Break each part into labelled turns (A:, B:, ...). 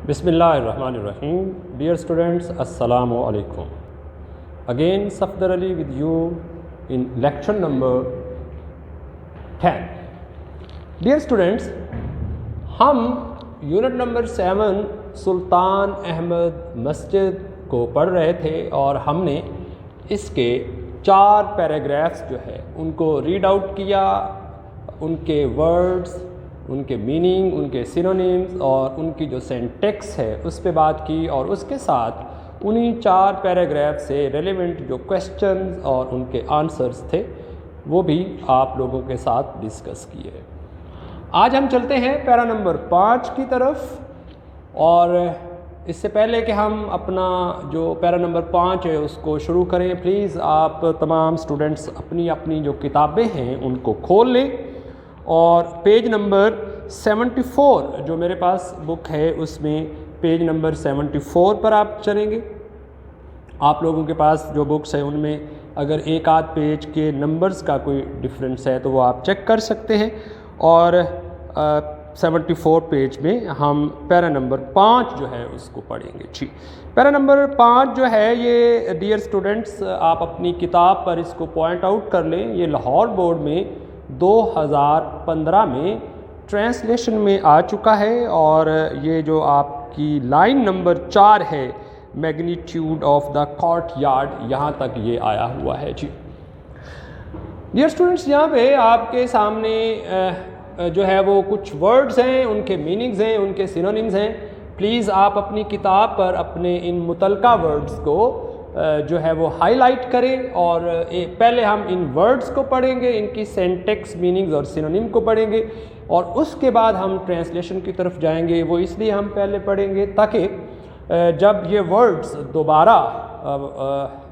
A: Bismillahirrahmanirrahim. Dear students, Assalamu alaikum. Again, Safdar Ali with you in lecture number 10. Dear students, हम unit number 7 सुल्तान अहमद मस्जिद को पढ़ रहे थे और हमने इसके 4 पैराग्राफ्स जो है उनको रीड आउट किया, उनके वर्ड्स, उनके मीनिंग, उनके सिनोनिम्स और उनकी जो सिंटैक्स है उस पे बात की और उसके साथ उन्हीं 4 पैराग्राफ से रेलेवेंट जो क्वेश्चंस और उनके आंसर्स थे वो भी आप लोगों के साथ डिस्कस किए। आज हम चलते हैं पैरा नंबर 5 की तरफ और इससे पहले कि हम अपना जो पैरा नंबर 5 है उसको शुरू करें, प्लीज़ आप तमाम स्टूडेंट्स अपनी अपनी जो किताबें हैं उनको खोल लें और पेज नंबर 74 जो मेरे पास बुक है उसमें पेज नंबर 74 पर आप चलेंगे। आप लोगों के पास जो बुक्स हैं उनमें अगर एक आध पेज के नंबर्स का कोई डिफरेंस है तो वो आप चेक कर सकते हैं और 74 पेज में हम पैरा नंबर 5 जो है उसको पढ़ेंगे। ठीक, पैरा नंबर 5 जो है ये डियर स्टूडेंट्स आप अपनी किताब पर इसको पॉइंट आउट कर लें। ये लाहौर बोर्ड में 2015 में ट्रांसलेशन में आ चुका है और ये जो आपकी लाइन नंबर 4 है, मैग्नीट्यूड ऑफ द कोर्टयार्ड, यहाँ तक ये आया हुआ है। जी डियर स्टूडेंट्स, यहाँ पे आपके सामने जो है वो कुछ वर्ड्स हैं, उनके मीनिंग्स हैं, उनके सिनोनिम्स हैं। प्लीज़ आप अपनी किताब पर अपने इन मुतलका वर्ड्स को जो है वो हाईलाइट करें और पहले हम इन वर्ड्स को पढ़ेंगे, इनकी सिंटैक्स, मीनिंग्स और सिनोनिम को पढ़ेंगे और उसके बाद हम ट्रांसलेशन की तरफ जाएंगे। वो इसलिए हम पहले पढ़ेंगे ताकि जब ये वर्ड्स दोबारा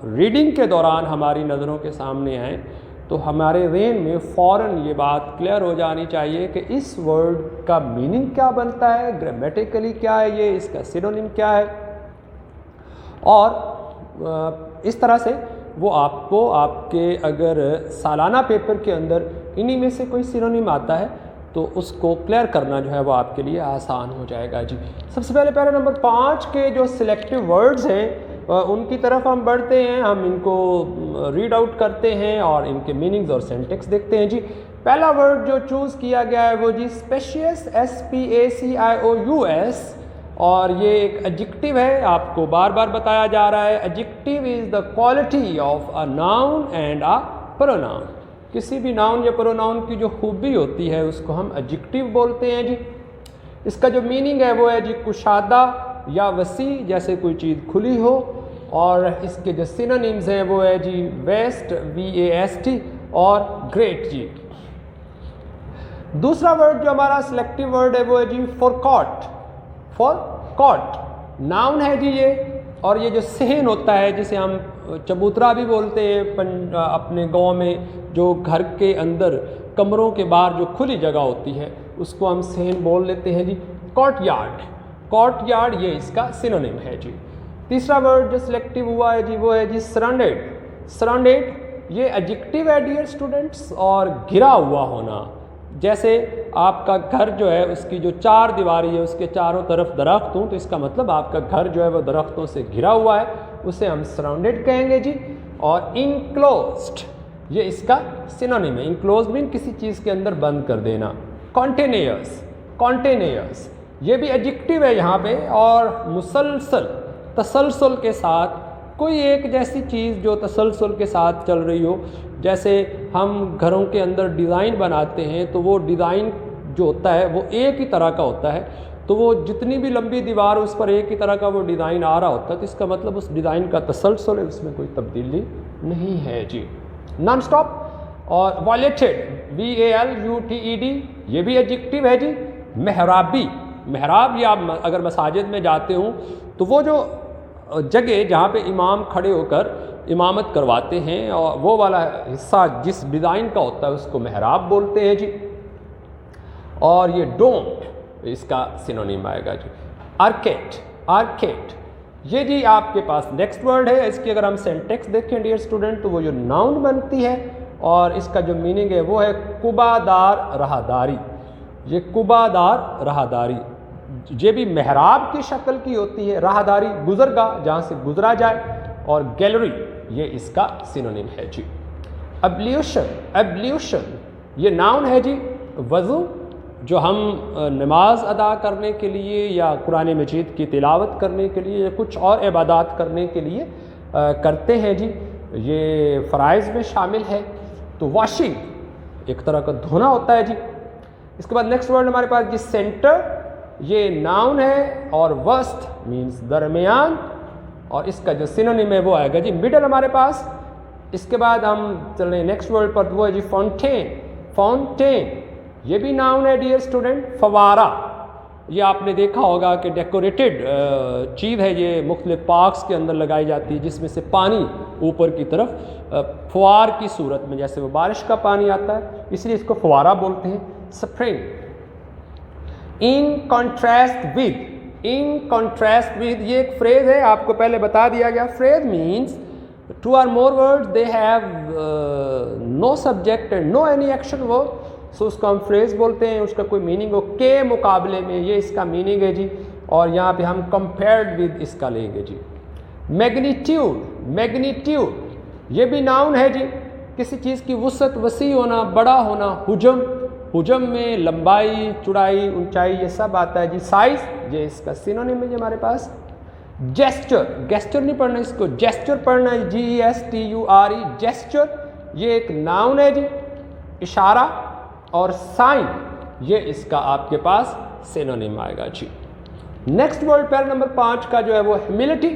A: रीडिंग के दौरान हमारी नज़रों के सामने आएँ तो हमारे ज़हन में फ़ौरन ये बात क्लियर हो जानी चाहिए कि इस वर्ड का मीनिंग क्या बनता है, ग्रामेटिकली क्या है ये, इसका सिनोनिम क्या है और इस तरह से वो आपको आपके अगर सालाना पेपर के अंदर इन्हीं में से कोई सिनोनिम आता है तो उसको क्लियर करना जो है वो आपके लिए आसान हो जाएगा। जी सबसे पहले पैरा नंबर 5 के जो सिलेक्टिव वर्ड्स हैं उनकी तरफ हम बढ़ते हैं, हम इनको रीड आउट करते हैं और इनके मीनिंग्स और सिंटैक्स देखते हैं। जी पहला वर्ड जो चूज़ किया गया है वो जी स्पेशियस, SPACIOUS और ये एक एडजेक्टिव है, आपको बार बार बताया जा रहा है। Adjective is the quality of a noun and a pronoun. किसी भी नाउन या प्रोनाउन की जो खूबी होती है उसको हम एडजेक्टिव बोलते हैं। जी इसका जो मीनिंग है वो है जी कुशादा या वसी, जैसे कोई चीज़ खुली हो, और इसके जो सिनोनिम्स हैं वो है जी वेस्ट, VAST और ग्रेट। जी दूसरा वर्ड जो हमारा सिलेक्टिव वर्ड है वो है जी फॉरकॉट। फॉरकॉट नाउन है जी ये, और ये जो सहन होता है जिसे हम चबूतरा भी बोलते हैं अपने गांव में, जो घर के अंदर कमरों के बाहर जो खुली जगह होती है उसको हम सहन बोल लेते हैं जी। कोर्टयार्ड ये इसका सिनोनिम है। जी तीसरा वर्ड जो सिलेक्टिव हुआ है जी वो है जी सराउंडेड ये एडजेक्टिव है डियर स्टूडेंट्स, और घिरा हुआ होना, जैसे आपका घर जो है उसकी जो 4 दीवारी है उसके चारों तरफ दरख्त हों तो इसका मतलब आपका घर जो है वो दरख्तों से घिरा हुआ है, उसे हम सराउंडेड कहेंगे। जी और इनक्लोज्ड ये इसका सिनोनिम है। इनक्लोज्ड मीन किसी चीज़ के अंदर बंद कर देना। कॉन्टेनियस ये भी एडजेक्टिव है यहाँ पे, और मुसलसल, तसलसल के साथ कोई एक जैसी चीज़ जो तसलसल के साथ चल रही हो, जैसे हम घरों के अंदर डिज़ाइन बनाते हैं तो वो डिज़ाइन जो होता है वो एक ही तरह का होता है, तो वो जितनी भी लंबी दीवार उस पर एक ही तरह का वो डिज़ाइन आ रहा होता है तो इसका मतलब उस डिज़ाइन का तसलसल है, उसमें कोई तब्दीली नहीं है। जी नॉन स्टॉप और वॉलेटेड, VALUTED ये भी एडजेक्टिव है। जी मेहराब ये आप अगर मसाजिद में जाते हो तो वो जो जगह जहाँ पे इमाम खड़े होकर इमामत करवाते हैं और वो वाला हिस्सा जिस डिज़ाइन का होता है उसको मेहराब बोलते हैं। जी और ये डोम इसका सिनोनिम आएगा। जी आर्केट ये जी आपके पास नेक्स्ट वर्ड है। इसकी अगर हम सिंटैक्स देखें डियर स्टूडेंट तो वो जो नाउन बनती है और इसका जो मीनिंग है वो है कुबादार राहदारी। ये कुबादार राहदारी ये भी मेहराब की शक्ल की होती है, राहदारी, गुजरगाह जहाँ से गुजरा जाए, और गैलरी ये इसका सिनोनिम है जी। एब्ल्यूशन, एब्ल्यूशन ये नाउन है जी। वज़ू जो हम नमाज अदा करने के लिए या कुरान मजीद की तिलावत करने के लिए या कुछ और इबादत करने के लिए करते हैं जी, ये फ़राइज़ में शामिल है। तो वॉशिंग एक तरह का धोना होता है जी। इसके बाद नेक्स्ट वर्ड हमारे पास जी सेंटर, ये नाउन है, और वस्ट मीन्स दरमियान, और इसका जो सिनोनिम है वो आएगा जी मिडल हमारे पास। इसके बाद हम चल रहे हैं नेक्स्ट वर्ड पर, वो है जी फाउंटेन। फाउंटेन ये भी नाउन है डियर स्टूडेंट। फवारा ये आपने देखा होगा कि डेकोरेटेड चीज़ है, ये मुख्तलिफ पार्क्स के अंदर लगाई जाती है, जिसमें से पानी ऊपर की तरफ फुआर की सूरत में, जैसे वो बारिश का पानी आता है, इसलिए इसको फवारा बोलते हैं। Spring. In contrast with, in contrast with ये एक फ्रेज है, आपको पहले बता दिया गया। Phrase means two or more words they have no subject and no any action verb, so उसको हम फ्रेज बोलते हैं। उसका कोई मीनिंग हो के मुकाबले में, ये इसका मीनिंग है जी। और यहाँ पे हम कंपेयर्ड विद इसका लेंगे जी। मैग्नीट्यूड, मैग्नीट्यूड ये भी नाउन है जी। किसी चीज़ की वुसअत, वसी होना, बड़ा होना। हुजम, हुजम में लंबाई, चौड़ाई, ऊंचाई ये सब आता है जी। साइज ये इसका सिनोनिम है जी हमारे पास। जेस्चर, गेस्चर नहीं पढ़ना, इसको जेस्चर पढ़ना है, GESTURE। जेस्चर ये एक नाउन है जी, इशारा। और साइन ये इसका आपके पास सिनोनिम आएगा जी। नेक्स्ट वर्ड पैरा नंबर 5 का जो है वो ह्यूमिलिटी।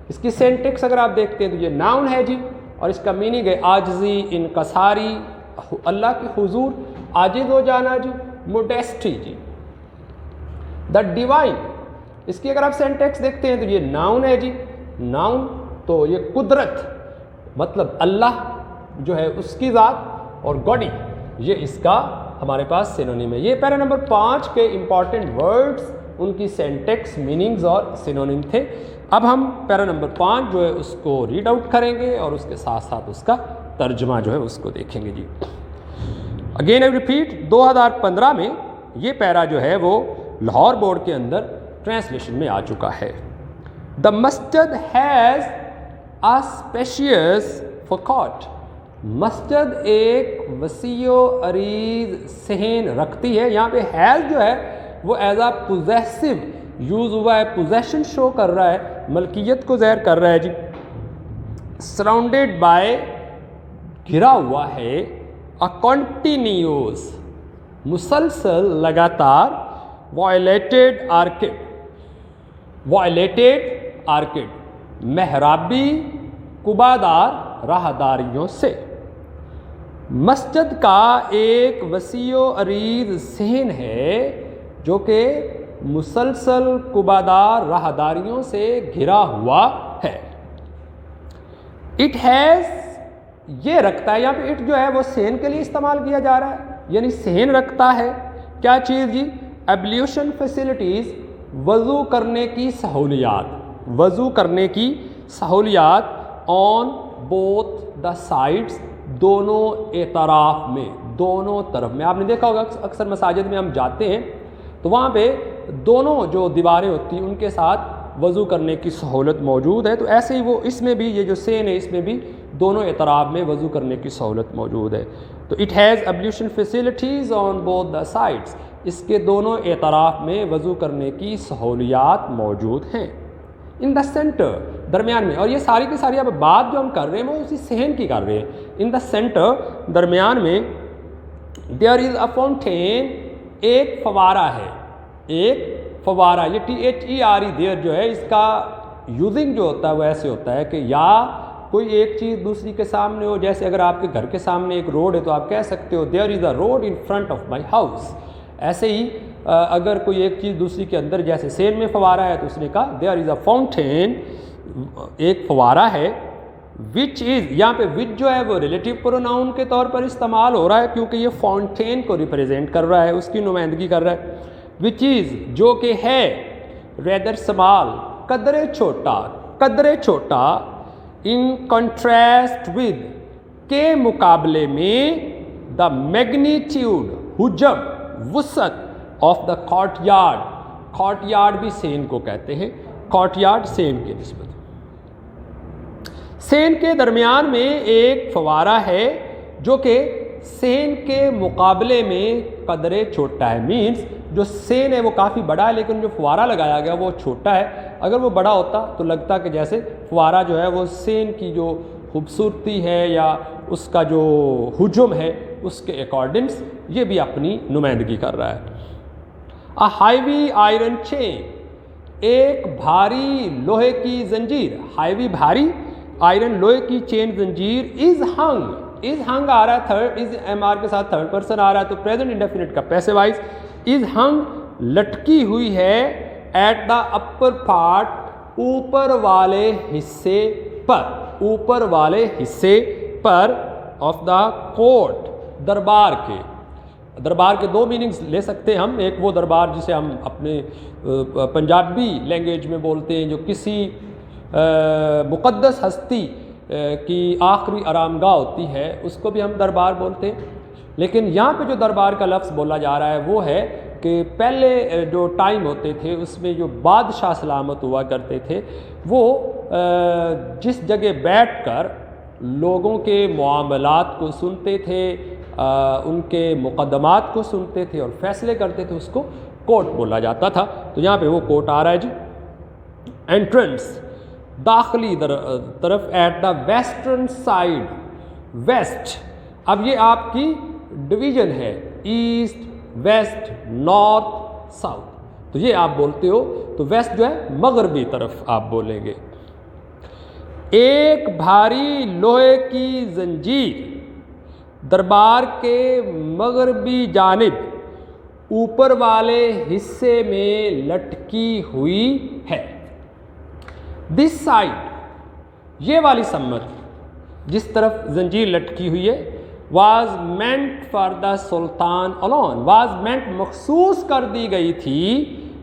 A: इसकी सेंटेक्स अगर आप देखते हैं तो ये नाउन है जी, और इसका मीनिंग है आजिज़ी, इनकसारी, अल्लाह के हुजूर आजिज़ हो जाना जी। मोडेस्टी जी। द डिवाइन, इसकी अगर आप सेंटेक्स देखते हैं तो ये नाउन है जी। नाउन तो ये कुदरत, मतलब अल्लाह जो है उसकी ज़ात, और गॉडी ये इसका हमारे पास सिनोनिम है। ये पैरा नंबर 5 के इंपॉर्टेंट वर्ड्स, उनकी सेंटेक्स, मीनिंग्स और सिनोनिम थे। अब हम पैरा नंबर 5 जो है उसको रीड आउट करेंगे और उसके साथ साथ उसका तर्जमा जो है उसको देखेंगे जी। अगेन आई रिपीट, 2015 में ये पैरा जो है वो लाहौर बोर्ड के अंदर ट्रांसलेशन में आ चुका है। द मस्जिद हैज़ अ स्पेशियस फकाट। मस्जिद एक वसीओ अरीज सहन रखती है। यहाँ पे हैज़ जो है वो एज अ पोजेसिव यूज़ हुआ है, पोजेशन शो कर रहा है, मलकियत को ज़ाहिर कर रहा है जी। सराउंडेड बाय घिरा हुआ है, अ कॉन्टिन्यूस मुसलसल लगातार, वायलेटेड आर्किड, वायलेटेड आर्किड मेहराबी कुबादार राहदारियों से। मस्जिद का एक वसीओ अरीज सहन है जो कि मुसलसल कुबादार राहदारियों से घिरा हुआ है। इट हैज़ ये रखता है, यहाँ पे इट जो है वो सहन के लिए इस्तेमाल किया जा रहा है, यानी सहन रखता है क्या चीज़ जी? एब्ल्यूशन फैसिलिटीज़, वज़ू करने की सहूलियात, वज़ू करने की सहूलियात ऑन बोथ द साइड्स, दोनों एतराफ़ में, दोनों तरफ में। आपने देखा होगा अक्सर मसाजिद में हम जाते हैं तो वहाँ पे दोनों जो दीवारें होती हैं उनके साथ वज़ू करने की सहूलत मौजूद है। तो ऐसे ही वो इसमें भी ये जो सेन है इसमें भी दोनों एतराफ़ में वज़ू करने की सहूलत मौजूद है। तो it has ablution facilities on both the sides, इसके दोनों एतराफ़ में वज़ू करने की सहूलियात मौजूद हैं। इन द सेंटर, दरमियान में, और ये सारी की सारी अब बात जो हम कर रहे हैं वो उसी सहन की कर रहे हैं। इन द सेंटर, दरमियान में, देयर इज़ अ फाउंटेन, एक फवारा है, एक फवारा। ये THERE देयर जो है इसका यूजिंग जो होता है वो ऐसे होता है कि या कोई एक चीज़ दूसरी के सामने हो, जैसे अगर आपके घर के सामने एक रोड है तो आप कह सकते हो there is a road in front of my house. ऐसे ही अगर कोई एक चीज़ दूसरी के अंदर, जैसे सेन में फवारा है तो उसने कहा देयर इज़ अ फाउंटेन, एक फवारा है। विच इज़, यहाँ पे विच जो है वो रिलेटिव प्रोनाउन के तौर पर इस्तेमाल हो रहा है क्योंकि ये फाउंटेन को रिप्रेजेंट कर रहा है, उसकी नुमाइंदगी कर रहा है। विच इज़ जो कि है, रेदर स्मॉल, कदरे छोटा, कदरे छोटा, इन कॉन्ट्रास्ट विद, के मुकाबले में, द मैग्नीट्यूड, हुजम, वुसअत ऑफ द कोर्टयार्ड, कॉर्टयार्ड भी सेन को कहते हैं, कॉर्टयार्ड सेन के निस्बत। सेन के दरमियान में एक फवारा है जो कि सेन के मुकाबले में कदरे छोटा है। मीन्स जो सेन है वो काफ़ी बड़ा है, लेकिन जो फवारा लगाया गया वो छोटा है। अगर वो बड़ा होता तो लगता कि जैसे फवारा जो है वो सेन की जो खूबसूरती है या उसका जो हुजूम है उसके अकॉर्डिंग्स ये भी अपनी नुमाइंदगी कर रहा है। अ हाईवी आयरन चेन, एक भारी लोहे की जंजीर, हाईवी भारी, आयरन लोहे की चेन जंजीर, इज हंग आ रहा है थर्ड, इज एम आर के साथ थर्ड पर्सन आ रहा है तो प्रेजेंट इंडेफिनिट का पैसिवाइज, इज हंग लटकी हुई है, एट द अपर पार्ट ऊपर वाले हिस्से पर, ऊपर वाले हिस्से पर, ऑफ द कोर्ट दरबार के। दरबार के दो मीनिंग्स ले सकते हैं हम, एक वो दरबार जिसे हम अपने पंजाबी लैंग्वेज में बोलते हैं जो किसी मुक़द्दस हस्ती की आखिरी आरामगाह होती है, उसको भी हम दरबार बोलते हैं। लेकिन यहाँ पे जो दरबार का लफ्ज़ बोला जा रहा है वो है कि पहले जो टाइम होते थे उसमें जो बादशाह सलामत हुआ करते थे वो जिस जगह बैठकर लोगों के मामलात को सुनते थे, उनके मुकदमात को सुनते थे और फैसले करते थे, उसको कोर्ट बोला जाता था। तो यहाँ पे वो कोर्ट आ रहा है जी। एंट्रेंस, दाखिली तरफ, at the western side, west. अब ये आपकी डिवीजन है, ईस्ट, वेस्ट, नॉर्थ, साउथ, तो ये आप बोलते हो। तो वेस्ट जो है मगरबी तरफ आप बोलेंगे। एक भारी लोहे की जंजीर दरबार के मगरबी जानिब ऊपर वाले हिस्से में लटकी हुई है। दिस साइड, ये वाली सम्मत जिस तरफ जंजीर लटकी हुई है, was meant for the sultan alone, was meant मखसूस कर दी गई थी,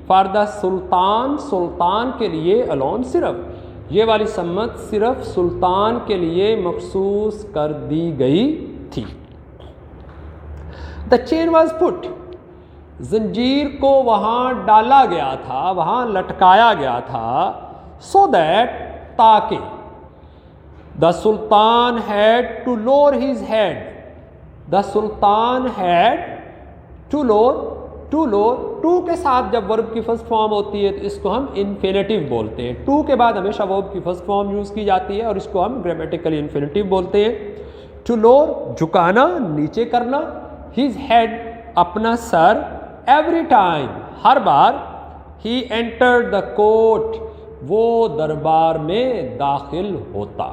A: फॉर द सुल्तान, सुल्तान के लिए, अलोन सिर्फ, ये वाली सम्मत सिर्फ सुल्तान के लिए मखसूस कर दी गई थी। द चेन वॉज पुट, जंजीर को वहाँ डाला गया था, वहाँ लटकाया गया था, सो दैट, ताकि, the sultan had to lower his head, the sultan had to lower, to के साथ जब वर्ब की फर्स्ट फॉर्म होती है तो इसको हम इन्फिनेटिव बोलते हैं। टू के बाद हमेशा वर्ब की फर्स्ट फॉर्म यूज़ की जाती है और इसको हम ग्रामेटिकली इन्फिनेटिव बोलते हैं। टू लोअर, झुकाना, नीचे करना, हिज हेड, अपना sir, every time, her bar, he entered the court, वो दरबार में दाखिल होता।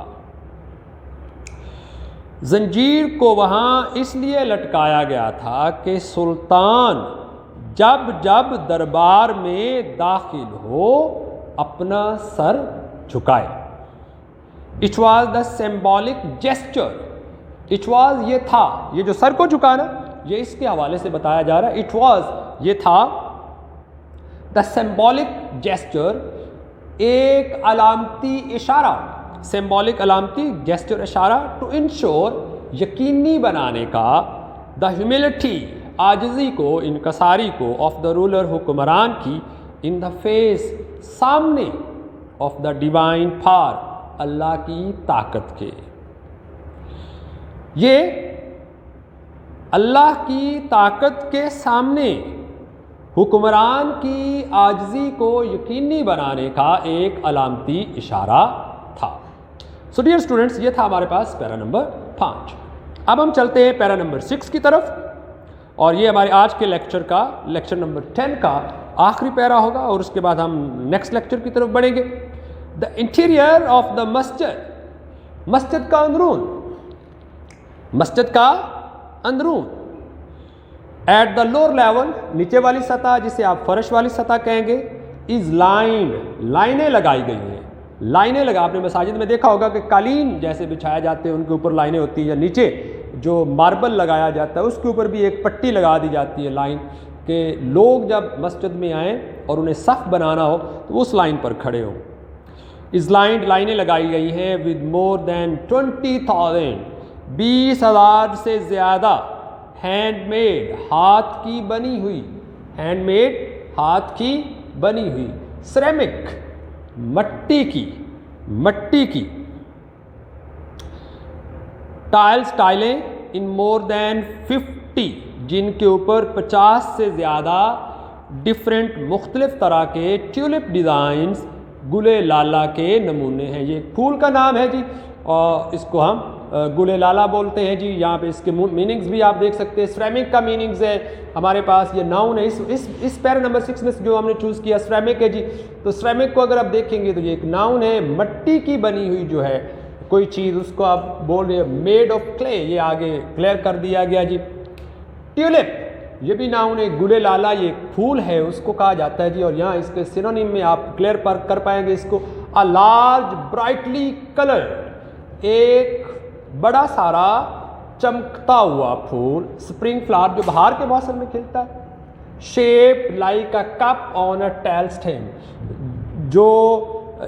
A: जंजीर को वहाँ इसलिए लटकाया गया था कि सुल्तान जब जब दरबार में दाखिल हो अपना सर झुकाए। It was the symbolic gesture, it was ये था, ये जो सर को झुकाना ये इसके हवाले से बताया जा रहा है। इट वॉज ये था, द सिंबॉलिक जेस्चर, एक अलामती इशारा, सिंबॉलिक अलामती, जेस्चर इशारा, टू इंश्योर, यकीनी बनाने का, द ह्यूमिलिटी, आजिज़ी को, इनकसारी को, ऑफ द रूलर, हुक्मरान की, इन द फेस, सामने, ऑफ द डिवाइन पावर, अल्लाह की ताकत के। ये अल्लाह की ताकत के सामने हुक्मरान की आजिज़ी को यकीनी बनाने का एक अलामती इशारा था। सो डियर स्टूडेंट्स, ये था हमारे पास पैरा नंबर 5। अब हम चलते हैं पैरा नंबर 6 की तरफ और ये हमारे आज के लेक्चर का, लेक्चर नंबर 10 का आखिरी पैरा होगा और उसके बाद हम नेक्स्ट लेक्चर की तरफ बढ़ेंगे। द इंटीरियर ऑफ द मस्जिद, मस्जिद का अंदरून, मस्जिद का अंदरून, एट द लोअर लेवल, नीचे वाली सतह जिसे आप फर्श वाली सतह कहेंगे, इज लाइंड, लाइनें लगाई गई हैं, लाइनें लगा, आपने मसाजिद में देखा होगा कि कालीन जैसे बिछाए जाते हैं उनके ऊपर लाइनें होती हैं, या नीचे जो मार्बल लगाया जाता है उसके ऊपर भी एक पट्टी लगा दी जाती है लाइन, कि लोग जब मस्जिद में आएँ और उन्हें सफ़ बनाना हो तो उस लाइन पर खड़े हों। इस लाइनें लगाई गई हैं विद मोर देन 20,000, 20,000 से ज़्यादा, हैंडमेड, हाथ की बनी हुई, हैंडमेड, हाथ की बनी हुई, सिरेमिक मट्टी की टाइलें इन मोर देन 50, जिनके ऊपर 50 से ज़्यादा डिफरेंट मुख्तलिफ तरह के ट्यूलिप डिज़ाइंस गुले लाला के नमूने हैं। ये फूल का नाम है जी और इसको हम गुले लाला बोलते हैं जी। यहाँ पे इसके मीनिंग्स भी आप देख सकते हैं। सिरेमिक का मीनिंग्स है हमारे पास, ये नाउन है। इस पैरा नंबर 6 में जो हमने चूज़ किया सिरेमिक है जी। तो सिरेमिक को अगर आप देखेंगे तो ये एक नाउन है, मट्टी की बनी हुई जो है कोई चीज़, उसको आप बोल रहे हैं मेड ऑफ क्ले, ये आगे क्लियर कर दिया गया जी। ट्यूलिप ये भी नाउन है, गुले लाला ये फूल है उसको कहा जाता है जी। और यहाँ इसके सिनोनिम में आप क्लियर कर पाएंगे इसको, अ लार्ज ब्राइटली कलर्ड, एक बड़ा सारा चमकता हुआ फूल, स्प्रिंग फ्लावर जो बाहर के मौसम में खिलता है, shape like a cup on a tail stem, जो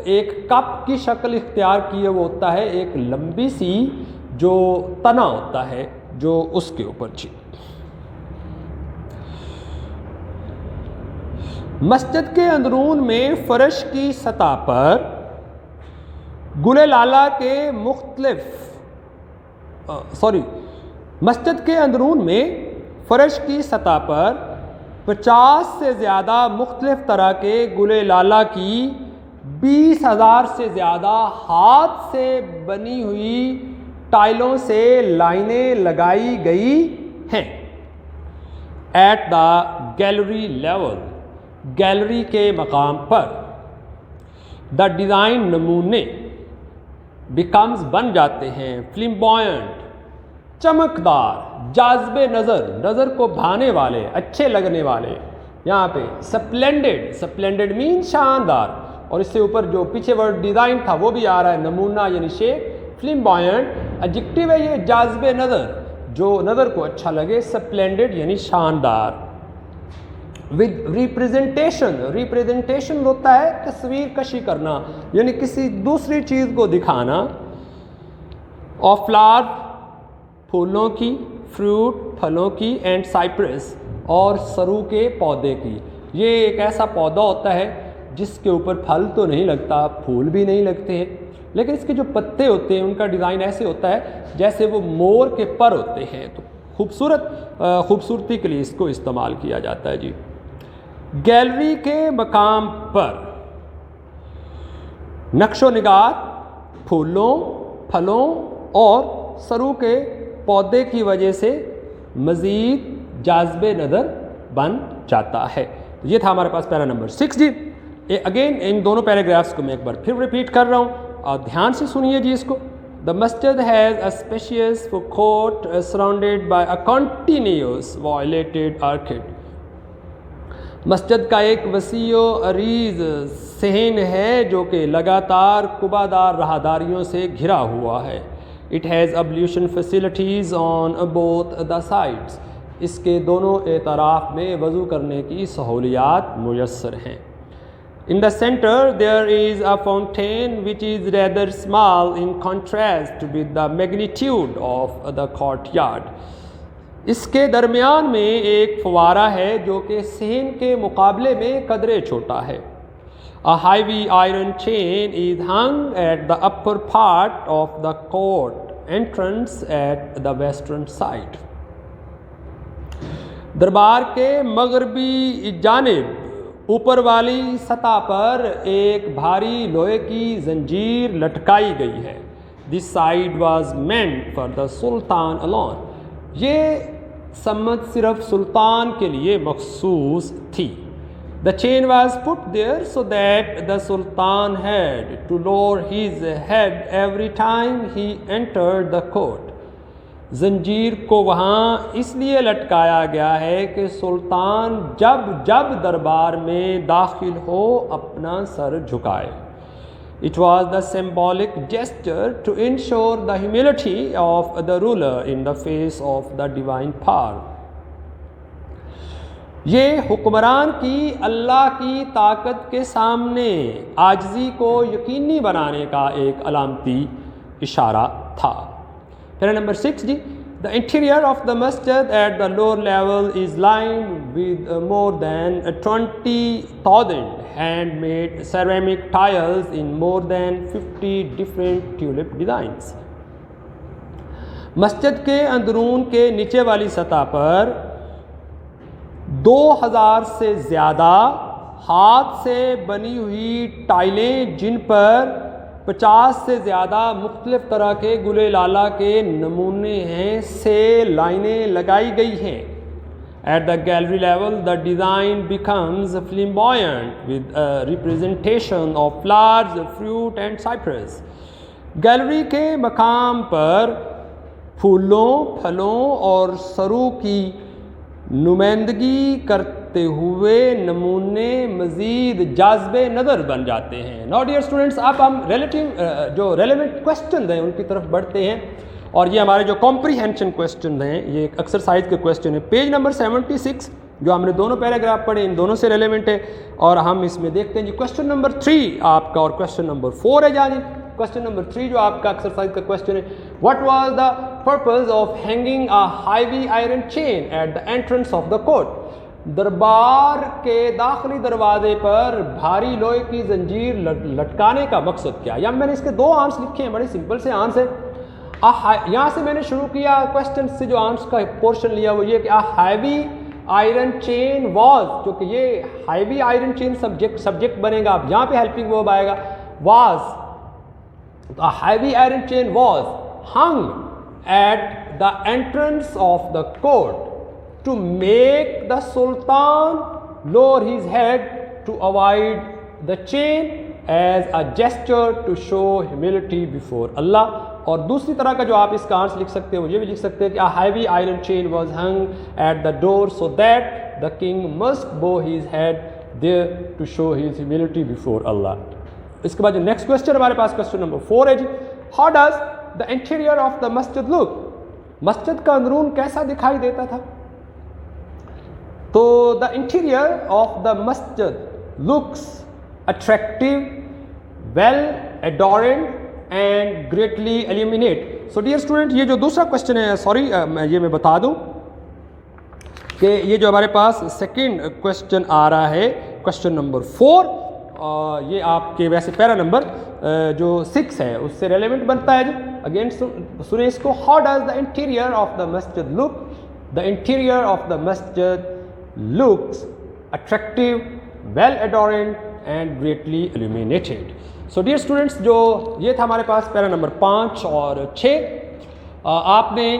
A: एक कप की शक्ल इख्तियार किए वो होता है, एक लंबी सी जो तना होता है जो उसके ऊपर छी। मस्जिद के अंदरून में फर्श की सतह पर गुले लाला के मस्जिद के अंदरून में फर्श की सतह पर 50 से ज़्यादा मुख्तलिफ तरह के गुले लाला की 20,000 से ज़्यादा हाथ से बनी हुई टाइलों से लाइनें लगाई गई हैं। At the gallery level, gallery के मकाम पर द डिज़ाइन नमूने बिकम्स बन जाते हैं फ्लिम्बॉयंट, चमकदार, जाज़बे नज़र को भाने वाले, अच्छे लगने वाले। यहाँ पे स्प्लेंडेड मीन शानदार, और इससे ऊपर जो पीछे वर्ड डिज़ाइन था वो भी आ रहा है, नमूना यानी शेप। फ्लिम्बॉयंट एडजेक्टिव है ये, जाज़बे नज़र, जो नज़र को अच्छा लगे। स्प्लेंडेड यानी शानदार। विद रिप्रेजेंटेशन होता है तस्वीर कशी करना, यानी किसी दूसरी चीज़ को दिखाना। ऑफ फ्लावर फूलों की, फ्रूट फलों की, एंड साइप्रस और सरू के पौधे की। ये एक ऐसा पौधा होता है जिसके ऊपर फल तो नहीं लगता, फूल भी नहीं लगते हैं, लेकिन इसके जो पत्ते होते हैं उनका डिज़ाइन ऐसे होता है जैसे वो मोर के पर होते हैं। तो खूबसूरती के लिए इसको इस्तेमाल किया जाता है जी। गैलरी के मकाम पर नक्शो निगार फूलों, फलों और सरू के पौधे की वजह से मज़ीद जाज़बे नज़र बन जाता है। तो ये था हमारे पास पैरा नंबर 6 जी। अगेन इन दोनों पैराग्राफ्स को मैं एक बार फिर रिपीट कर रहा हूँ और ध्यान से सुनिए जी इसको। द मस्जिद has a spacious court surrounded by a continuous violated orchid. मस्जिद का एक वसीओ अरीज सहन है जो कि लगातार कुबादार राहदारियों से घिरा हुआ है। It has ablution facilities on both the sides. इसके दोनों एतराफ़ में वज़ू करने की सहूलियात मुयस्सर हैं। In the center there is a fountain which is rather small in contrast with the magnitude of the courtyard. इसके दरमियान में एक फवारा है जो कि सहन के मुकाबले में कदरे छोटा है। A heavy iron chain is hung at the upper part of the court entrance at the western side. दरबार के मगरबी जानिब ऊपर वाली सतह पर एक भारी लोहे की जंजीर लटकाई गई है। This side was meant for the sultan alone. ये सम्मत सिर्फ सुल्तान के लिए मखसूस थी। The chain was put there so that the sultan had to lower his head every time he entered the court. जंजीर को वहाँ इसलिए लटकाया गया है कि सुल्तान जब जब दरबार में दाखिल हो अपना सर झुकाए। It was the symbolic gesture to ensure the humility of the ruler in the face of the divine power. ये हुक्मरान की अल्लाह की ताकत के सामने आजिज़ी को यकीनी बनाने का एक अलामती इशारा था। पैरा नंबर 6 जी। The interior of the masjid at the lower level is lined with more than 20,000 handmade ceramic tiles in more than 50 different tulip designs. मस्जिद के अंदरून के नीचे वाली सतह पर 2000 से ज़्यादा हाथ से बनी हुई टाइलें, जिन पर 50 से ज़्यादा मुख्तलिफ़ तरह के गुले लाला के नमूने हैं, से लाइनें लगाई गई हैं. At the gallery level, the design becomes flamboyant with a representation of flowers, fruit and cypress. Gallery के मकाम पर फूलों, फलों और सरू की नुमाइंदगी करते हुए नमूने मज़ीद जाज़बे नज़र बन जाते हैं. नाउ डियर स्टूडेंट्स, अब हम जो रेलेवेंट क्वेश्चन हैं उनकी तरफ बढ़ते हैं. और ये हमारे जो कॉम्प्रीहेंशन क्वेश्चन हैं, ये एक एक्सरसाइज के क्वेश्चन है. पेज नंबर 76 जो हमने दोनों पैराग्राफ पढ़े, इन दोनों से रेलेवेंट है. और हम इसमें देखते हैं जी क्वेश्चन नंबर 3 आपका और क्वेश्चन नंबर 4 है. जानी क्वेश्चन नंबर 3 जो आपका एक्सरसाइज का क्वेश्चन है, what was the purpose of hanging a heavy iron chain at the entrance of the court. दरबार के दाखिली दरवाजे पर भारी लोहे की जंजीर लटकाने का मकसद क्या. या मैंने इसके 2 आंसर लिखे हैं, बड़े सिंपल से आंसर है. यहाँ से मैंने शुरू किया क्वेश्चन से, जो आंसर का पोर्शन लिया वो ये कि आ हैवी आयरन चेन वॉज, जो कि ये हैवी आयरन चेन सब्जेक्ट बनेगा. अब यहाँ पे हेल्पिंग वर्ब आएगा was. A heavy iron chain was hung at the entrance of the court to make the sultan lower his head to avoid the chain as a gesture to show humility before Allah. और दूसरी तरह का जो आप इसका answer लिख सकते हो, ये भी लिख सकते हैं कि a heavy iron chain was hung at the door so that the king must bow his head there to show his humility before Allah. इसके बाद जो नेक्स्ट क्वेश्चन हमारे पास क्वेश्चन नंबर 4 है जी, how does the interior of the masjid look. मस्जिद का अंदरून कैसा दिखाई देता था. तो the interior of the masjid looks attractive, well adorned and greatly illuminate. So dear student, ये जो दूसरा क्वेश्चन है, सॉरी ये मैं बता दूं कि ये जो हमारे पास सेकंड क्वेश्चन आ रहा है, क्वेश्चन नंबर 4, ये आपके वैसे पैरा नंबर जो 6 है उससे रेलेवेंट बनता है जी. अगेन सुने इसको. How does the interior of the masjid look. The interior of the masjid looks attractive, well adorned and greatly illuminated. So dear students, जो ये था हमारे पास पैरा नंबर 5 और 6. आपने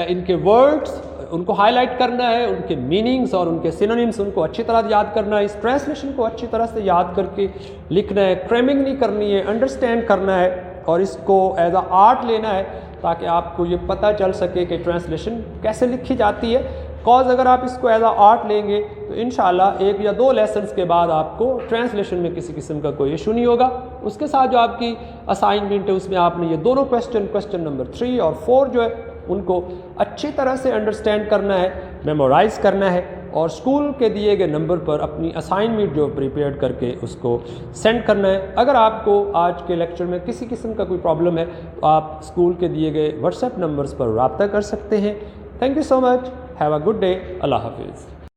A: इनके वर्ड्स उनको हाईलाइट करना है, उनके मीनिंग्स और उनके सिनोनिम्स उनको अच्छी तरह याद करना है. इस ट्रांसलेशन को अच्छी तरह से याद करके लिखना है. क्रेमिंग नहीं करनी है, अंडरस्टैंड करना है और इसको एज अ आर्ट लेना है ताकि आपको ये पता चल सके कि ट्रांसलेशन कैसे लिखी जाती है. कॉज अगर आप इसको एज अ आर्ट लेंगे तो इंशाल्लाह 1 या 2 लेसन्स के बाद आपको ट्रांसलेशन में किसी किस्म का कोई इशू नहीं होगा. उसके साथ जो आपकी असाइनमेंट है उसमें आपने ये दोनों क्वेश्चन नंबर 3 और 4 जो है उनको अच्छी तरह से अंडरस्टैंड करना है, मेमोराइज करना है और स्कूल के दिए गए नंबर पर अपनी असाइनमेंट जो प्रिपेयर करके उसको सेंड करना है. अगर आपको आज के लेक्चर में किसी किस्म का कोई प्रॉब्लम है तो आप स्कूल के दिए गए व्हाट्सएप नंबर्स पर रब्ता कर सकते हैं. Thank you so much. Have a good day. Allah हाफिज़.